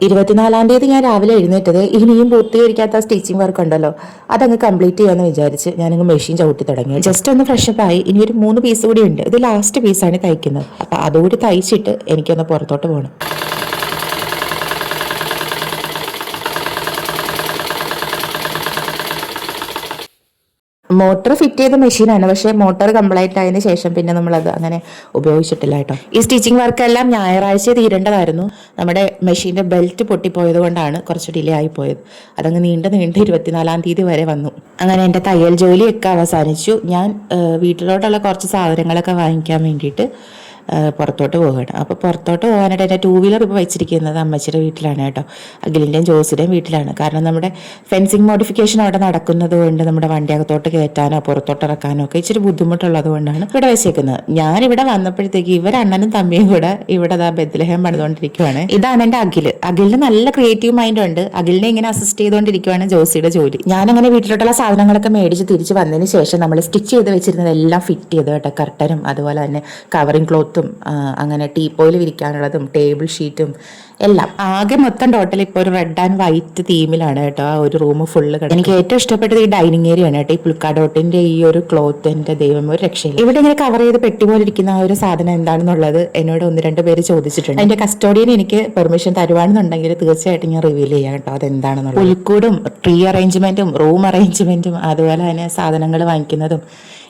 24-ാം തീയതി ഞാൻ രാവിലെ എഴുന്നേറ്റത് ഇനിയും പൂർത്തീകരിക്കാത്ത സ്റ്റിച്ചിങ് വർക്ക് ഉണ്ടല്ലോ, അതങ്ങ് കംപ്ലീറ്റ് ചെയ്യാമെന്ന് വിചാരിച്ച് ഞാനങ്ങ് മെഷീൻ ചവിട്ടി തുടങ്ങി. ജസ്റ്റ് ഒന്ന് ഫ്രഷപ്പ് ആയി. ഇനി ഒരു 3 പീസ് കൂടി ഉണ്ട്. ഇത് ലാസ്റ്റ് പീസാണ് തയ്ക്കുന്നത്. അപ്പം അതുകൂടി തയ്ച്ചിട്ട് എനിക്കൊന്ന് പുറത്തോട്ട് പോകണം. മോട്ടർ ഫിറ്റ് ചെയ്ത മെഷീനാണ്, പക്ഷേ മോട്ടോർ കംപ്ലൈൻറ്റ് ആയതിനു ശേഷം പിന്നെ നമ്മളത് അങ്ങനെ ഉപയോഗിച്ചിട്ടില്ല കേട്ടോ. ഈ സ്റ്റിച്ചിങ് വർക്കെല്ലാം ഞായറാഴ്ച തീരേണ്ടതായിരുന്നു. നമ്മുടെ മെഷീൻ്റെ ബെൽറ്റ് പൊട്ടിപ്പോയത് കൊണ്ടാണ് കുറച്ച് ഡിലേ ആയിപ്പോയത്. അതങ്ങ് നീണ്ട് 24-ാം തീയതി വരെ വന്നു. അങ്ങനെ എൻ്റെ തയ്യൽ ജോലിയൊക്കെ അവസാനിച്ചു. ഞാൻ വീട്ടിലോട്ടുള്ള കുറച്ച് സാധനങ്ങളൊക്കെ വാങ്ങിക്കാൻ വേണ്ടിയിട്ട് പുറത്തോട്ട് പോവുകയാണ്. അപ്പോൾ പുറത്തോട്ട് പോകാനായിട്ട് എൻ്റെ 2 വീലർ ഇപ്പോൾ വെച്ചിരിക്കുന്നത് അമ്മച്ചിയുടെ വീട്ടിലാണ് കേട്ടോ. അഖിലിൻ്റെയും ജോസിയുടെയും വീട്ടിലാണ്. കാരണം നമ്മുടെ ഫെൻസിങ് മോഡിഫിക്കേഷൻ അവിടെ നടക്കുന്നത് കൊണ്ട് നമ്മുടെ വണ്ടി അകത്തോട്ട് കയറ്റാനോ പുറത്തോട്ട് ഇറക്കാനോ ഒക്കെ ഇച്ചിരി ബുദ്ധിമുട്ടുള്ളത് കൊണ്ടാണ് ഇവിടെ വെച്ചേക്കുന്നത്. ഞാനിവിടെ വന്നപ്പോഴത്തേക്ക് ഇവരണ്ണനും തമ്മിയും കൂടെ ഇവിടെ ബെത്ലഹേം പണിതുകൊണ്ടിരിക്കുവാണ്. ഇതാണ് എൻ്റെ അഖിലിന് നല്ല ക്രിയേറ്റീവ് മൈൻഡ് ഉണ്ട്. അഖിലിനെ ഇങ്ങനെ അസിസ്റ്റ് ചെയ്തുകൊണ്ടിരിക്കുവാണ് ജോസിയുടെ ജോലി. ഞാനങ്ങനെ വീട്ടിലോട്ടുള്ള സാധനങ്ങളൊക്കെ മേടിച്ച് തിരിച്ച് വന്നതിന് ശേഷം നമ്മൾ സ്റ്റിച്ച് ചെയ്ത് വെച്ചിരുന്നതെല്ലാം ഫിറ്റ് ചെയ്ത് കേട്ടോ. കർട്ടനും അതുപോലെ തന്നെ കവറിങ് ക്ലോത്തും അങ്ങനെ ടീപ്പോയിൽ വിരിക്കാനുള്ളതും ടേബിൾ ഷീറ്റും എല്ലാം ആകെ മൊത്തം ടോട്ടൽ ഇപ്പോൾ ഒരു റെഡ് ആൻഡ് വൈറ്റ് തീമിലാണ് കേട്ടോ. ആ ഒരു റൂം ഫുള്ള്. എനിക്ക് ഏറ്റവും ഇഷ്ടപ്പെട്ടത് ഈ ഡൈനിങ് ഏരിയ ആണ് കേട്ടോ. ഈ പുൽക്കാഡോട്ടിന്റെ ഈ ഒരു ക്ലോത്ത് എൻ്റെ ദൈവം ഒരു രക്ഷയില്ല. ഇവിടെ ഇങ്ങനെ കവർ ചെയ്ത് പെട്ടി പോലെ ഇരിക്കുന്ന ആ ഒരു സാധനം എന്താണെന്നുള്ളത് എന്നോട് 1-2 പേര് ചോദിച്ചിട്ടുണ്ട്. അതിന്റെ കസ്റ്റോഡിയൻ എനിക്ക് പെർമിഷൻ തരുവാണെന്നുണ്ടെങ്കിൽ തീർച്ചയായിട്ടും ഞാൻ റിവീൽ ചെയ്യാം കേട്ടോ അതെന്താണെന്നുള്ളത്. പുൽക്കൂടും ട്രീ അറേഞ്ച്മെന്റും റൂം അറേഞ്ച്മെന്റും അതുപോലെ തന്നെ സാധനങ്ങൾ വാങ്ങിക്കുന്നതും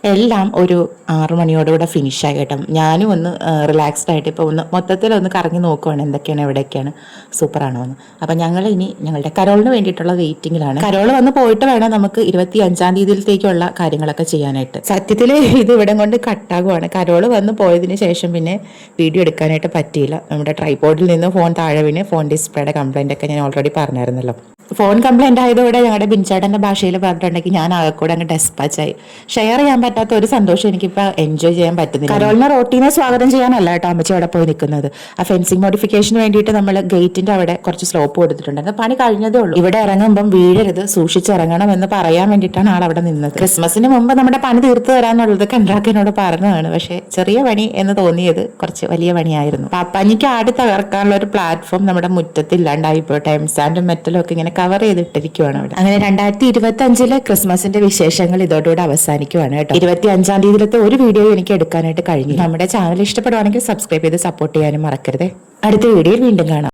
എല്ലാം ഒരു 6 മണിയോടുകൂടെ ഫിനിഷായി കേട്ടോ. ഞാനും ഒന്ന് റിലാക്സ്ഡ് ആയിട്ട് ഇപ്പോൾ മൊത്തത്തിലൊന്ന് കറങ്ങി നോക്കുവാണ് എന്തൊക്കെയാണ് എവിടെയൊക്കെയാണ് സൂപ്പറാണോ എന്ന്. അപ്പം ഞങ്ങൾ ഇനി ഞങ്ങളുടെ കരോളിന് വേണ്ടിയിട്ടുള്ള വെയിറ്റിംഗിലാണ്. കരോൾ വന്ന് പോയിട്ട് വേണം നമുക്ക് 25-ാം തീയതിയിലേക്കുള്ള കാര്യങ്ങളൊക്കെ ചെയ്യാനായിട്ട്. സത്യത്തിൽ ഇത് ഇവിടെ കൊണ്ട് കട്ടാകുവാണ്. കരോൾ വന്ന് പോയതിന് ശേഷം പിന്നെ വീഡിയോ എടുക്കാനായിട്ട് പറ്റിയില്ല. നമ്മുടെ ട്രൈപോഡിൽ നിന്ന് ഫോൺ താഴെ വീണ് ഫോൺ ഡിസ്പ്ലേയുടെ കംപ്ലൈൻ്റ് ഒക്കെ ഞാൻ ഓൾറെഡി പറഞ്ഞായിരുന്നല്ലോ. ഫോൺ കംപ്ലൈൻ്റ് ആയതോടെ ഞങ്ങളുടെ ബിൻചാട്ടൻ്റെ ഭാഷയിൽ പറഞ്ഞിട്ടുണ്ടെങ്കിൽ ഞാൻ ആകെക്കൂടെ അങ്ങ് ഡെസ്പാച്ചായി. ഷെയർ ചെയ്യാൻ പറ്റാത്ത ഒരു സന്തോഷം എനിക്കിപ്പോൾ എൻജോയ് ചെയ്യാൻ പറ്റുന്നില്ല. കരോളിനെ റോട്ടീനെ സ്വാഗതം ചെയ്യാനല്ല കേട്ടോ അമ്മച്ചി അവിടെ പോയി നിൽക്കുന്നത്. ആ ഫെൻസിങ് മോഡിഫിക്കേഷന് വേണ്ടിയിട്ട് നമ്മൾ ഗേറ്റിൻ്റെ അവിടെ കുറച്ച് സ്ലോപ്പ് കൊടുത്തിട്ടുണ്ട്. പണി കഴിഞ്ഞതേ ഉള്ളൂ. ഇവിടെ ഇറങ്ങുമ്പം വീഴരുത്, സൂക്ഷിച്ചിറങ്ങണം എന്ന് പറയാൻ വേണ്ടിയിട്ടാണ് ആളവിടെ നിന്നത്. ക്രിസ്മസിന് മുമ്പ് നമ്മുടെ പണി തീർത്ത് തരാന്നുള്ളത് കൺട്രാക്ടറിനോട് പറഞ്ഞതാണ്. പക്ഷേ ചെറിയ പണി എന്ന് തോന്നിയത് കുറച്ച് വലിയ പണിയായിരുന്നു. പാപ്പാനിക്ക് ആടി തകർക്കാനുള്ള ഒരു പ്ലാറ്റ്ഫോം നമ്മുടെ മുറ്റത്തില്ലാണ്ടായിപ്പോ ടൈംസ് ആൻഡ് മെറ്റലും ഒക്കെ ഇങ്ങനെ കവർ ചെയ്തിട്ടിരിക്കുവാണ് അവിടെ. അങ്ങനെ 2025 ക്രിസ്മസിന്റെ വിശേഷങ്ങൾ ഇതോടുകൂടെ അവസാനിക്കുവാണ് കേട്ടോ. 25-ാം തീയതിയിലത്തെ ഒരു വീഡിയോ എനിക്ക് എടുക്കാനായിട്ട് കഴിഞ്ഞു. നമ്മുടെ ചാനൽ ഇഷ്ടപ്പെടുവാണെങ്കിൽ സബ്സ്ക്രൈബ് ചെയ്ത് സപ്പോർട്ട് ചെയ്യാനും മറക്കരുത്. അടുത്ത വീഡിയോയിൽ വീണ്ടും കാണാം.